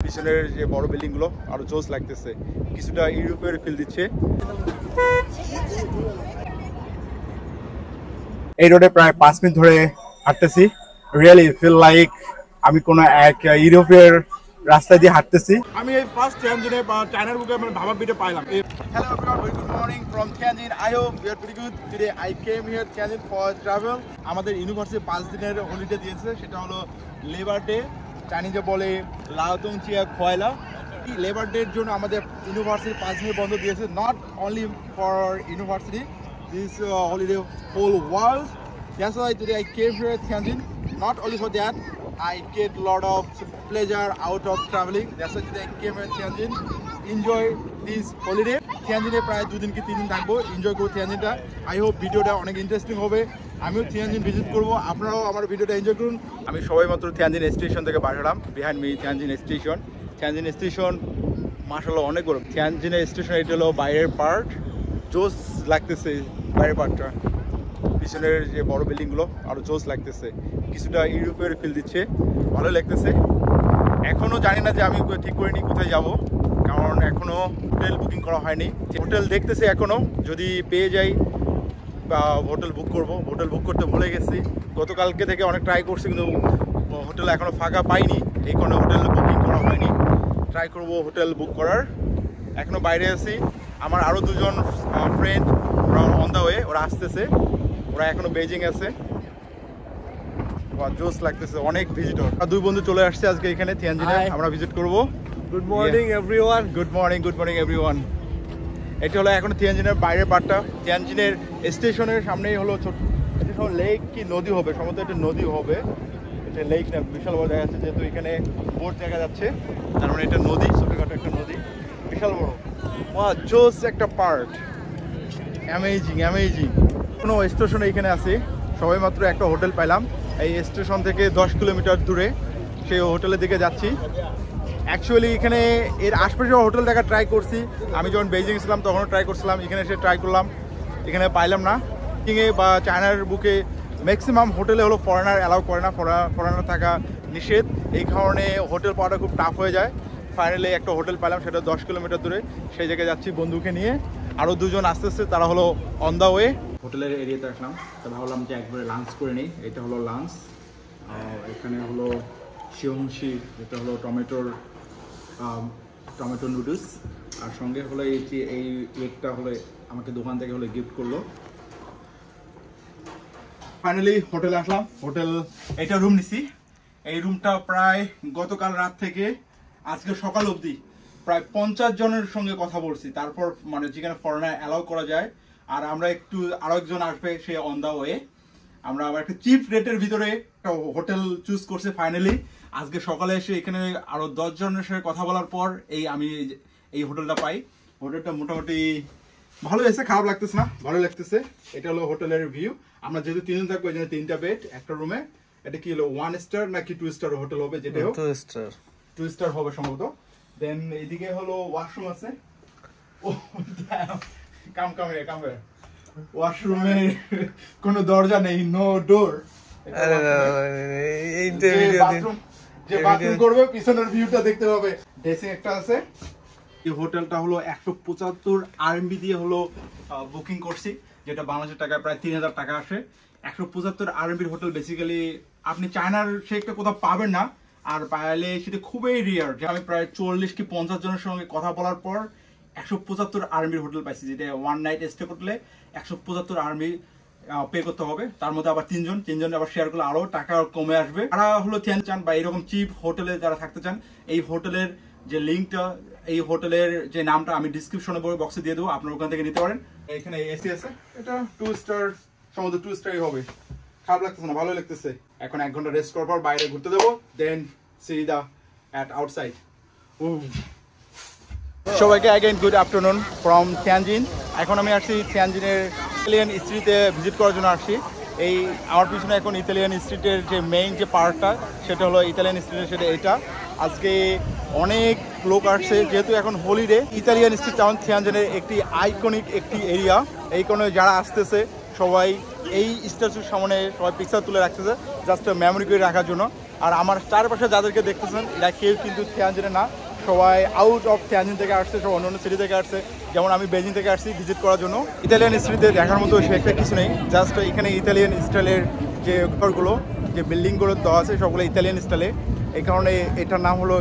পিছনের যে বড় বিল্ডিং গুলো আরো জোস লাগতেছে, কিছুটা ইউরোপের ফিল দিচ্ছে। এই রোডে প্রায় 5 মিনিট ধরে হাঁটতেছি। রিয়েলি ফিল লাইক আমি কোনো এক ইউরোপের রাস্তা দিয়ে হাঁটতেছি। আমি এই ফার্স্ট টিয়ানজিনে বা চায়নার বুকে আমি ভাবা ভিডিও পাইলাম। Hello everyone, very good morning from Tianjin. I hope you are pretty good. Today I came here Tianjin for travel. আমাদের ইউনিভার্সিটি 5 দিনের হলিডে দিয়েছে, সেটা হলো লেবার ডে, চাইনিজে বলে লাওতং চিয়া খোয়লা। এই লেবার ডের জন্য আমাদের ইউনিভার্সিটি 5 দিনের বন্ধ দিয়েছে, not only for university, this holiday whole world. That's why today I came here Tianjin. Not only for that, I get a lot of pleasure out of traveling. That's why today I came here Tianjin. Enjoy this holiday. Tianjin-এ প্রায় 2 দিন কি 3 দিন থাকবো, enjoy করবো Tianjin-টা। I hope ভিডিওটা অনেক interesting হবে। আমিও Tianjin ভিজিট করবো, আপনারাও আমার ভিডিওটা এনজয় করুন। আমি সবাই মাত্র Tianjin স্টেশন থেকে বাইরে হলাম। Behind me Tianjin station. Tianjin station মাশাআল্লাহ অনেক বড়। Tianjin স্টেশন এটা হলো বাইরের পার্ট, জোস লাগতেছে বাইরের পার্টটা। পিছনের যে বড় বিল্ডিং গুলো আরো জোস লাগতেছে, কিছুটা ইউরোপের ফিল দিচ্ছে, ভালো লাগতেছে। এখনো জানি না যে আমি ঠিক করিনি কোথায় যাব, কারণ এখনো হোটেল বুকিং করা হয়নি। হোটেল দেখতেছি এখনো, যদি পেয়ে যাই বা হোটেল বুক করব। হোটেল বুক করতে ভুলে গেছি, গতকালকে থেকে অনেক ট্রাই করছি কিন্তু হোটেল এখনো ফাঁকা পাইনি, এই কারণে হোটেল বুকিং করা হয়নি। ট্রাই করব হোটেল বুক করার। এখনো বাইরে আছি, আমার আরো 2জন ফ্রেন্ড ওরা অন দা ওয়ে, ওরা আসতেছে, ওরা এখনো বেজিং আছে। জোস লাগতেছে, অনেক ভিজিটর। 2 বন্ধু চলে আসছে আজকে এখানে Tianjin-এ, আমরা ভিজিট করব। Good morning everyone. Good morning everyone. এটা হলো এখন Tianjin-এর বাইরের পার্টটা। Tianjin-এর স্টেশনের সামনেই হলো ছোট, এটা হলো লেক কি নদী হবে, সম্ভবত এটা নদী হবে। এটা লেক না, বিশাল বড় দেখা যাচ্ছে, যেহেতু এখানে বোট দেখা যাচ্ছে, তার মানে এটা নদী, ছোটখাটো একটা নদী, বিশাল বড়। ওয়াও, জোস একটা পার্ট, অ্যামেজিং। কোনো স্টেশনে এখানে আছে, সবাই মাত্র একটা হোটেল পাইলাম। এই স্টেশন থেকে 10 কিলোমিটার দূরে সেই হোটেলের দিকে যাচ্ছি। অ্যাকচুয়ালি এখানে এর আশপাশে হোটেল দেখা ট্রাই করছি, আমি যখন বেজিং ছিলাম তখনও ট্রাই করছিলাম, এখানে এসে ট্রাই করলাম, এখানে পাইলাম না। কিংয়ে বা চায়নার বুকে ম্যাক্সিমাম হোটেলে হলো ফরেনার অ্যালাউ করে না, ফরেনার থাকা নিষেধ, এই কারণে হোটেল পাওয়াটা খুব টাফ হয়ে যায়। ফাইনালি একটা হোটেল পেলাম, সেটা 10 কিলোমিটার দূরে, সেই জায়গায় যাচ্ছি বন্ধুকে নিয়ে। আরও 2জন আসতেছে, তারা হলো অন দ্য ওয়ে। হোটেলের এরিয়াতে আসলাম, তো ভাবলাম যে একবারে লাঞ্চ করে নিই। এটা হলো লাঞ্চ, এখানে হলো শিওংশি, এটা হলো টমেটো নুডলস, আর সঙ্গে হলো এই এগটা হলো আমাকে দোকান থেকে হলো গিফট করলো। ফাইনালি হোটেলে আসলাম। হোটেল, এটা রুম নিছি। এই রুমটা প্রায় গতকাল রাত থেকে আজকে সকাল অবধি প্রায় 50 জনের সঙ্গে কথা বলছি, তারপর মানে যেখানে ফরেনার অ্যালাউ করা যায়। আর আমরা আরো একজন আসবে, সে অন দা ওয়ে। আমরা আবার একটা চিপ রেটের ভিতরে একটা হোটেল চুজ করছি ফাইনালি। আজকে সকালে এসে এখানে আরো 10 জনের সাথে কথা বলার পর আমি এই হোটেলটা পাই। হোটেলটা মোটামুটি ভালো এসে, খারাপ লাগতেছে না, ভালো লাগতেছে। এটা হলো হোটেলের ভিউ। আমরা যেহেতু 3 জন থাকবো, এই জন্য 3টা বেড একটা রুমে। এটা কি হলো 1 স্টার নাকি 2 স্টার হোটেল হবে, যেটা হোক 2 স্টার হবে সম্ভবত। দেন এইদিকে হলো ওয়াশরুম আছে। ও কাম ওয়াশরুমে কোনো দরজা নেই, নো ডোর। যে বাথরুম করবে পিছনের ভিউটা দেখতে পাবে। ড্রেসিং একটা আছে। এই হোটেলটা হলো 175 RMB দিয়ে হলো বুকিং করছি, যেটা বাংলাদেশের টাকায় প্রায় 3000 টাকা আসে। 175 RMB হোটেল বেসিক্যালি আপনি চায়নার সেটা কোথাও পাবেন না, আর পাইলে সেটা খুবই রিয়ার। যে আমি প্রায় 40 কি 50 জনের সঙ্গে কথা বলার পর 175 RMB হোটেল পাইছি, যেটা 1 নাইট স্টে করলে 175 RMB পে করতে হবে। তার মধ্যে আবার 3 জন আবার শেয়ার করলে আরো টাকা কমে আসবে। যারা হলো চান বা এরকম চিপ হোটেলে যারা থাকতে চান, এই হোটেলের যে লিঙ্কটা, এই হোটেলের যে নামটা আমি ডিসক্রিপশনে বক্সে দিয়ে দেবো, আপনারা ওখান থেকে নিতে পারেন। এখানে এসি আছে, এটা 2 স্টার, সম্ভবত 2 স্টারই হবে। খারাপ লাগতেছে না, ভালো লাগতেছে। এখন 1 ঘন্টা রেস্ট করার পর বাইরে ঘুরতে দেবো, দেন সি দা অ্যাট আউটসাইড। সবাইকে again good afternoon from Tianjin। এখন আমি আসছি Tianjin-এর ইতালিয়ান স্ট্রিটে ভিজিট করার জন্য আসছি। এই আমার পিছনে এখন ইতালিয়ান স্ট্রিটের যে মেইন যে পার্টটা, সেটা হলো ইতালিয়ান স্ট্রিটের, সেটা এটা। আজকে অনেক লোক আসছে, যেহেতু এখন হলিডে। ইতালিয়ান স্ট্রিট টাউন Tianjin-এর একটি আইকনিক একটি এরিয়া, এই কারণে যারা আসতেছে সবাই এই স্ট্যাচুর সামনে সবাই পিকচার তুলে রাখতেছে, জাস্ট মেমোরি করে রাখার জন্য। আর আমার চারপাশে যাদেরকে দেখতেছেন এরা কেউ কিন্তু থিয়ানজিনে না, সবাই আউট অফ থিয়ানজিন থেকে আসছে, সব অন্য অন্য সিটি থেকে আসছে। যেমন আমি বেজিং থেকে আসছি ভিজিট করার জন্য। ইতালিয়ান স্ট্রিটে দেখার মতো সে একটা কিছু নেই, জাস্ট এখানে ইতালিয়ান স্টাইলের যে ঘরগুলো, যে বিল্ডিংগুলো দেওয়া আছে সবগুলো ইতালিয়ান স্টাইলে। এই কারণে এটার নাম হলো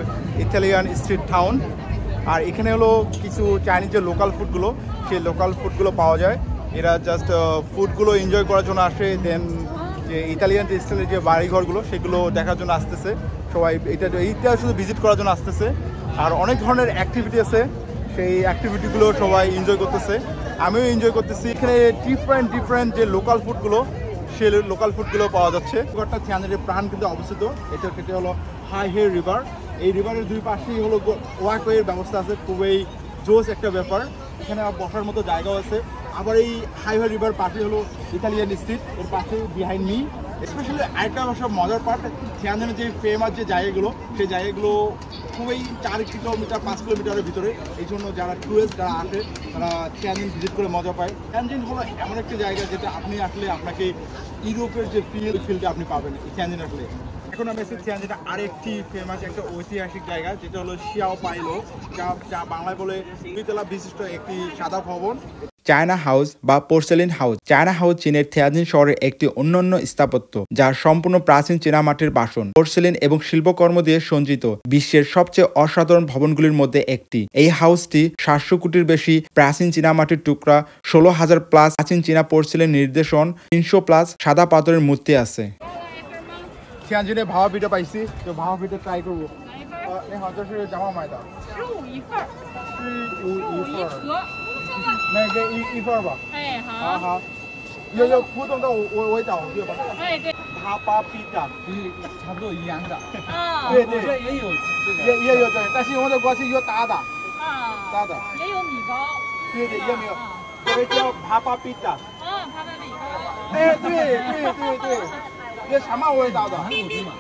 ইতালিয়ান স্ট্রিট টাউন। আর এখানে হলো কিছু চাইনিজ যে লোকাল ফুডগুলো, সেই লোকাল ফুডগুলো পাওয়া যায়। এরা জাস্ট ফুডগুলো এনজয় করার জন্য আসে, দেন যে ইতালিয়ান যে স্টাইলের যে বাড়িঘরগুলো সেগুলো দেখার জন্য আসতেছে সবাই। এইটা শুধু ভিজিট করার জন্য আসতেছে। আর অনেক ধরনের অ্যাক্টিভিটি আছে, সেই অ্যাক্টিভিটিগুলো সবাই এনজয় করতেছে, আমিও এনজয় করতেছি। এখানে ডিফারেন্ট যে লোকাল ফুডগুলো, সেই লোকাল ফুডগুলো পাওয়া যাচ্ছে। একটা থিয়ানজিনের প্রাণ কিন্তু অবস্থিত, সেটা হলো হাইহে রিভার। এই রিভারের দুই পাশেই হলো ওয়াকওয়ের ব্যবস্থা আছে, খুবই জোস একটা ব্যাপার। এখানে বসার মতো জায়গাও আছে। আবার এই হাইহে রিভার পাশে হলো ইতালিয়ান স্ট্রিট, এর পাশে বিহাইন্ড মি। স্পেশালি আরেকটা সব মজার পার্ট, থিয়ানজিনের যে ফেমাস যে জায়গাগুলো, সেই জায়গাগুলো খুবই 4 কিলোমিটার 5 কিলোমিটারের ভিতরে। এই জন্য যারা টুরিস্ট যারা আসে তারা থিয়ানজিন ভিজিট করে মজা পায়। থিয়ানজিন হলো এমন একটা জায়গা যেটা আপনি আসলে আপনাকে ইউরোপের যে ফিলটা আপনি পাবেন থিয়ানজিন আসলে। এখন আমি এসেছি থিয়ানজিনের আরেকটি ফেমাস একটা ঐতিহাসিক জায়গা, যেটা হলো শিয়াও পাইলো, যা বাংলায় বলে দুইতলা বিশিষ্ট একটি সাদা ভবন। চায়না হাউস বা পোর্সেলিন হাউস। চায়না হাউস চীনের থিয়ানজিন শহরের একটি অনন্য স্থাপত্য, যা সম্পূর্ণ প্রাচীন চীনামাটির বাসন, পোর্সেলিন এবং শিল্পকর্ম দিয়ে সজ্জিত বিশ্বের সবচেয়ে অসাধারণ ভবনগুলির মধ্যে একটি। এই হাউসটি 700 কোটির বেশি প্রাচীন চীনামাটির টুকরা, 16,000 প্লাস প্রাচীন চীনা পোর্সেলিন নিদর্শন, 300 প্লাস সাদা পাথরের মূর্তি আছে। থিয়ানজিনে ভাবা পিঠা পাইছি, তো ভাবা পিঠা ট্রাই করবো। জামা মাইদা 15一份儿，15一盒。那个一份吧。哎，好好。好，有普通的我找对吧？哎，对。哈巴皮达，差不多一样的。啊。对对，也有这个。也有对，但是我的锅是有大的，啊。大的。也有米糕。对对，也没有，这个叫哈巴皮达。啊，帕巴米糕。哎，对，这什么味道的？韩国的嘛。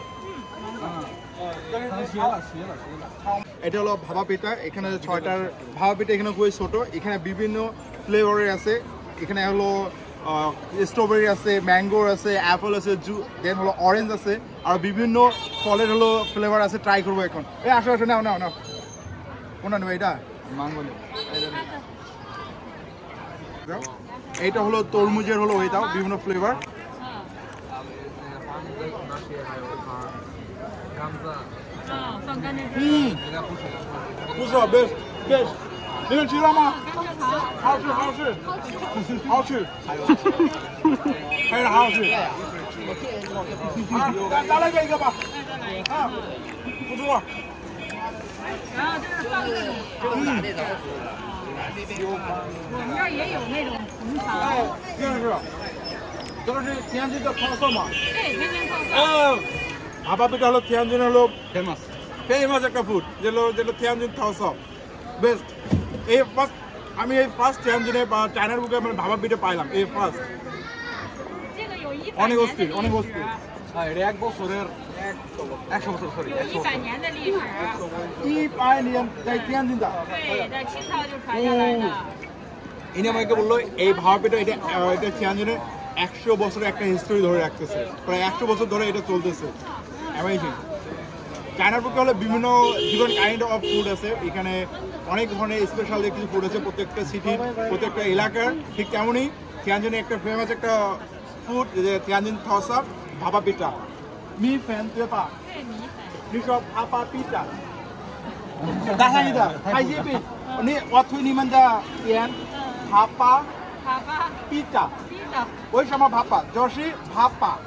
এটা হলো ভাবা পিঠা। এখানে 6টার ভাবা পিঠা, এখানে খুবই ছোট। এখানে বিভিন্ন ফ্লেভারের আছে। এখানে হলো স্ট্রবেরি আছে, ম্যাঙ্গোর আছে, অ্যাপল আছে, দেন হলো অরেঞ্জ আছে, আর বিভিন্ন ফলের হলো ফ্লেভার আছে। ট্রাই করবো এখন। এই আসো নাও কোনটা নেবে? এটা ম্যাঙ্গো নেব। এইটা হলো তরমুজের হলো ওইটাও বিভিন্ন ফ্লেভার।啊，放干净。不错，best，你们吃了吗？好吃。好吃，还是好吃。再来这一个吧。啊，不错。然后就是放这种。我们这儿也有那种红糖。哎，这是天津的特色嘛？对，天津特色。ভাবা পিঠা হলো থিয়ানজিন হলো ফেমাস একটা ফুড, যেগুলো থিয়ানজিন থাওসা বেস্ট। আমি এই ফার্স্ট থিয়ানজিনে বা চায়নার বুকে মানে ভাবা পিঠা পাইলাম, এই ফার্স্ট। অনেক অস্থির। এটা 1 বছরের 100 বছর সরি 100年的历史。 100年在天津的。对，在清朝就传下来的。ইনি আমাকে বললো এই ভাবা পিঠা এটা থিয়ানজিনের 100 বছরের একটা হিস্টোরি ধরে রাখতেছে, প্রায় 100 বছর ধরে এটা চলতেছে। অ্যামেজিং। চায়নার বুকে হলে বিভিন্ন ডিফারেন্ট কাইন্ড অফ ফুড আছে। এখানে অনেক ধরনের স্পেশাল কিছু ফুড আছে প্রত্যেকটা সিটির, প্রত্যেকটা এলাকার। ঠিক তেমনই থিয়ানজিনে একটা ফেমাস একটা ফুড, যে থিয়ানজিন থাওসা ভাপা পিঠা।米粉对吧？对，米粉。你说帕巴皮达，大声一点，还一遍。我推你们的店，帕巴皮达。为什么帕巴？就是帕巴，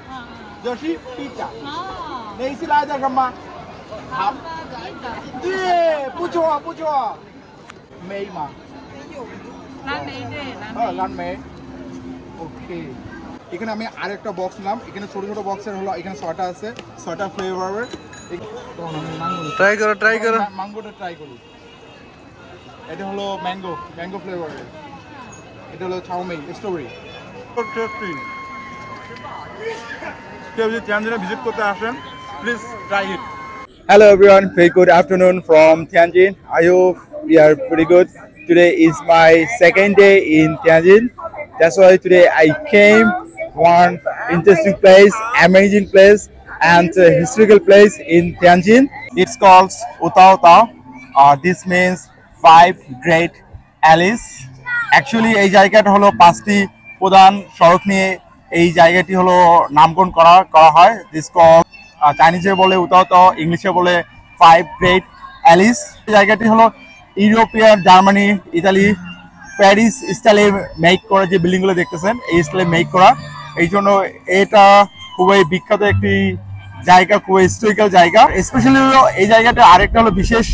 就是皮达。哦。那一起来的什么？帕巴皮达。对，不错。梅嘛？蓝莓，对，蓝莓。OK。এখানে আমি আরেকটা বক্স নিলাম। এখানে ছোট বক্সের হলো এখানে 6টা আছে, 6টা ফ্লেভারের। ট্রাই করো। ম্যাঙ্গোটা ট্রাই করি। এটা হলো ম্যাঙ্গো ফ্লেভারের। এটা হলো চাউমিন স্ট্রবেরি। কেউ যদি থিয়ানজিনে ভিজিট করতে আসেন, please try it. Hello everyone, very good afternoon from Tianjin. I hope we are pretty good. Today is my second day in Tianjin. That's why today I came one interesting place, amazing place. and historical place in Tianjin. It's called Utao Tao. This means 5 Great Alleys. Actually এই জায়গাটা হলো 5টি প্রধান সড়ক নিয়ে এই জায়গাটি হলো নামকরণ করা হয়। This called চাইনিজে বলে উতাও তাও, ইংলিশে বলে 5 Great Alleys। এই জায়গাটি হলো ইউরোপিয়ান, জার্মানি, ইতালি, প্যারিস স্টাইলে মেক করা যে বিল্ডিংগুলো দেখতেছেন এই স্টাইলে মেক করা। এই জন্য এটা খুবই বিখ্যাত একটি জায়গা, খুবই হিস্টোরিক্যাল জায়গা। স্পেশালি হলো এই জায়গাটা আরেকটা হলো বিশেষ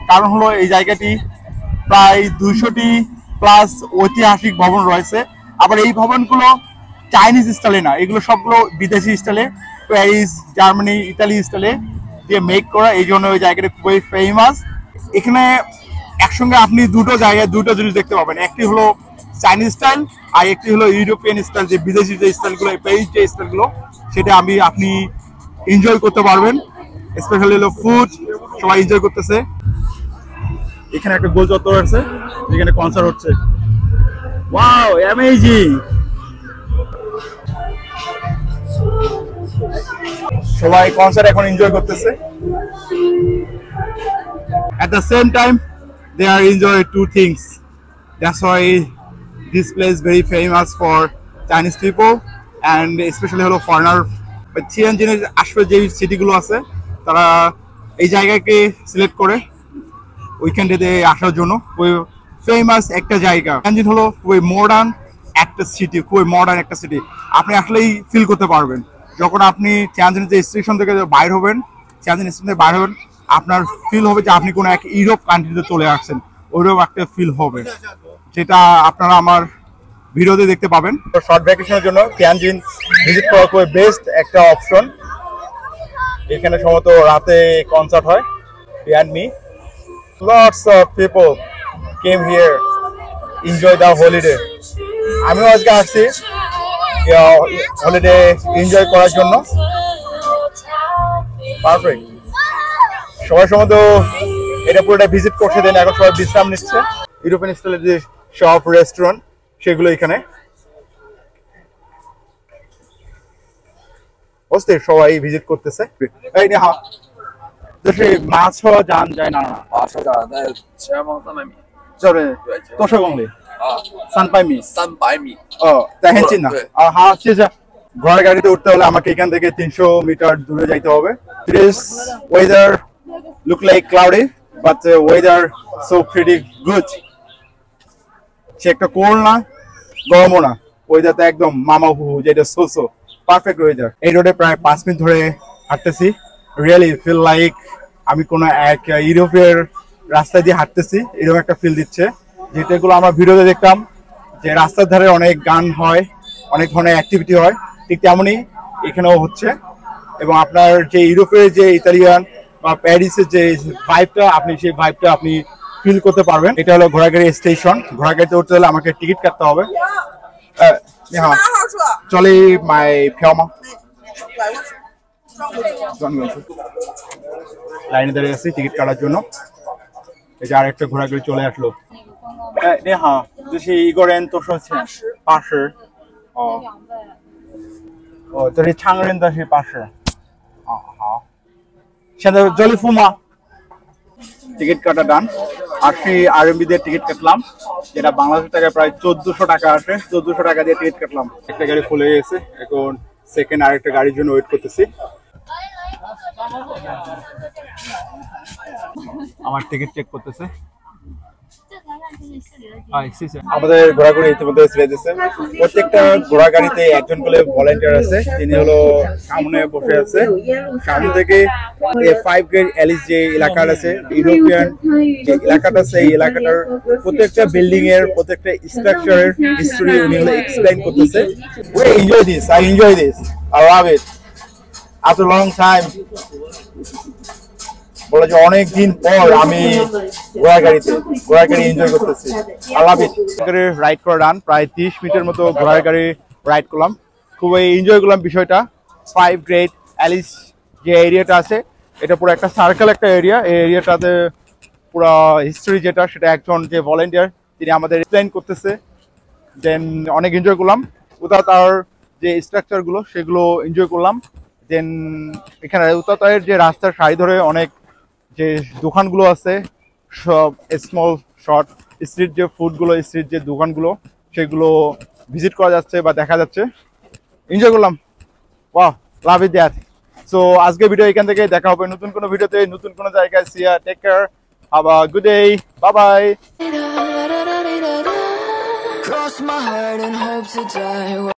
কারণ হলো এই জায়গাটি প্রায় 200টি প্লাস ঐতিহাসিক ভবন রয়েছে। আবার এই ভবনগুলো চাইনিজ স্টাইলে না, এগুলো সবগুলো বিদেশি স্টাইলে, প্যারিস, জার্মানি, ইতালি স্টাইলে দিয়ে মেক করা। এই জন্য ওই জায়গাটা খুবই ফেমাস। এখানে একসঙ্গে আপনি দুটো জিনিস দেখতে পাবেন, একটি হলো চাইনিজ স্টাইল আর একটি হলো ইউরোপিয়ান স্টাইল, যে বিদেশি যে স্টাইলগুলো, প্যারিস যে স্টাইলগুলো, সেটা আপনি এনজয় করতে পারবেন। স্পেশালি হলো ফুড, সবাই এনজয় করতেছে। এখানে একটা গোল চত্বর আছে যেখানে কনসার্ট হচ্ছে। Wow, amazing! সবাই কনসার্ট এখন এনজয় করতেছে। At the same time, they are enjoying 2 things. That's why this place is very famous for Chinese people and especially হলো foreigner. But Tianjin আশপাশে যে সিটিগুলো আছে তারা এই জায়গাকে সিলেক্ট করে উইকেন্ডে আসার জন্য। খুবই ফেমাস একটা জায়গা। Tianjin হলো খুবই মডার্ন একটা সিটি, আপনি আসলেই ফিল করতে পারবেন যখন আপনি Tianjin যে স্টেশন থেকে বাইর হবেন, আপনার ফিল হবে যে আপনি কোনো এক ইউরোপ কান্ট্রিতে চলে আসছেন, ওইরকম একটা ফিল হবে, যেটা আপনারা আমার ভিডিওতে দেখতে পাবেন। শর্ট ভ্যাকেশনের জন্য Tianjin ভিজিট করা খুবই বেস্ট একটা অপশন। এখানে সম্ভবত রাতে কনসার্ট হয়। and me, lots of people came here, enjoy the holiday. আমিও আজকে আসছি হলিডে এনজয় করার জন্য। পারফেক্ট। সবাই সম্ভবত এটা পুরোটা ভিজিট করছে, দেন এখন সবাই বিশ্রাম নিচ্ছে। ইউরোপিয়ান স্টাইলের যে শপ, রেস্টুরেন্ট, সেগুলো এখানে অস্থির, সবাই ভিজিট করতেছে। এই নে হ্যাঁ,就是马车站在哪儿？马车站在前方300米。就是多少公里？300米。300米。哦，在很近的。好，谢谢。ঘোড়ার গাড়িতে উঠতে হলে আমাকে এখান থেকে 300 মিটার দূরে যাইতে হবে। This weather look like cloudy, but the weather so pretty good. সে একটা কোল্ড না, গরমও না, ওয়েদারটা একদম মামা হু, যেটা সোসো পারফেক্ট ওয়েদার। এই রোডে প্রায় 5 মিনিট ধরে হাঁটতেছি। রিয়েলি ফিল লাইক আমি কোনো এক ইউরোপের রাস্তা দিয়ে হাঁটতেছি, এরকম একটা ফিল দিচ্ছে। যেটাগুলো আমরা ভিডিওতে দেখতাম যে রাস্তার ধারে অনেক গান হয়, অনেক ধরনের অ্যাক্টিভিটি হয়, ঠিক তেমনই এখানেও হচ্ছে। এবং আপনার যে ইউরোপের যে ইতালিয়ান বা প্যারিসের যে ভাইবটা, সেই ভাইবটা আপনি ফিল করতে পারবেন। এটা হলো ঘোড়াগাড়ি স্টেশন। ঘোড়াগাড়িতে উঠতে হলে আমাকে টিকিট কাটতে হবে। হ্যাঁ, চলে মাই ফিয়ামা লাইনে দাঁড়িয়ে আছি টিকিট কাটার জন্য। এই যে আরেকটা ঘোড়াগাড়ি চলে আসলো। হ্যাঁ,就是一个人多少钱？80。哦，这里常人的是80。哦，好。现在这里付吗？টিকিট কাটা ডান। 80 RMB দিয়ে টিকিট কাটলাম, যেটা বাংলাদেশের টাকায় প্রায় 1400 টাকা আসে। 1400 টাকা দিয়ে টিকিট কাটলাম। একটা গাড়ি ফুল হয়ে গেছে, এখন সেকেন্ড আরেকটা গাড়ির জন্য ওয়েট করতেছি। আমার টিকিট চেক করতেছে। আমাদের ঘোড়াঘুড়ি ইতিমধ্যে ছেড়ে দিচ্ছে। প্রত্যেকটা ঘোড়া গাড়িতে একজন করে ভলেন্টিয়ার আছে, তিনি হলো সামনে বসে আছে। সামনে থেকে 5 গ্রেড অ্যালিস যে এলাকাটা আছে, ইউরোপিয়ান যে এলাকাটা আছে, এই এলাকাটার প্রত্যেকটা বিল্ডিং এর, প্রত্যেকটা স্ট্রাকচারের হিস্টোরি উনি হলো এক্সপ্লেইন করতেছে। We enjoy this, I enjoy this, I love it. After a long time, বলে যে অনেকদিন পর আমি ঘোড়ার গাড়ি এনজয় করতেছি। I love it. রাইড করা ডান, প্রায় 30 মিনিটের মতো ঘোড়ার গাড়ি রাইড করলাম, খুবই এনজয় করলাম বিষয়টা। 5 গ্রেড অ্যালিস যে এরিয়াটা আছে, এটা পুরো একটা সার্কেল একটা এরিয়া। এই এরিয়াটাতে পুরো হিস্ট্রি যেটা, সেটা একজন যে ভলেন্টিয়ার তিনি আমাদের এক্সপ্লেইন করতেছে। দেন অনেক এনজয় করলাম। কোথাও তার যে স্ট্রাকচারগুলো সেগুলো এনজয় করলাম। দেন এখানে উত্তরায়ের যে রাস্তার সারি ধরে অনেক যে দোকানগুলো আছে, সব স্মল শর্ট স্ট্রিট যে ফুডগুলো, স্ট্রিট যে দোকানগুলো, সেগুলো ভিজিট করা যাচ্ছে বা দেখা যাচ্ছে। এনজয় করলাম, wow, love it that. So আজকে ভিডিও এখান থেকে, দেখা হবে নতুন কোনো ভিডিওতে, নতুন কোনো জায়গায়। See you, take care, have a good day, bye bye. Cross my heart and hope to die.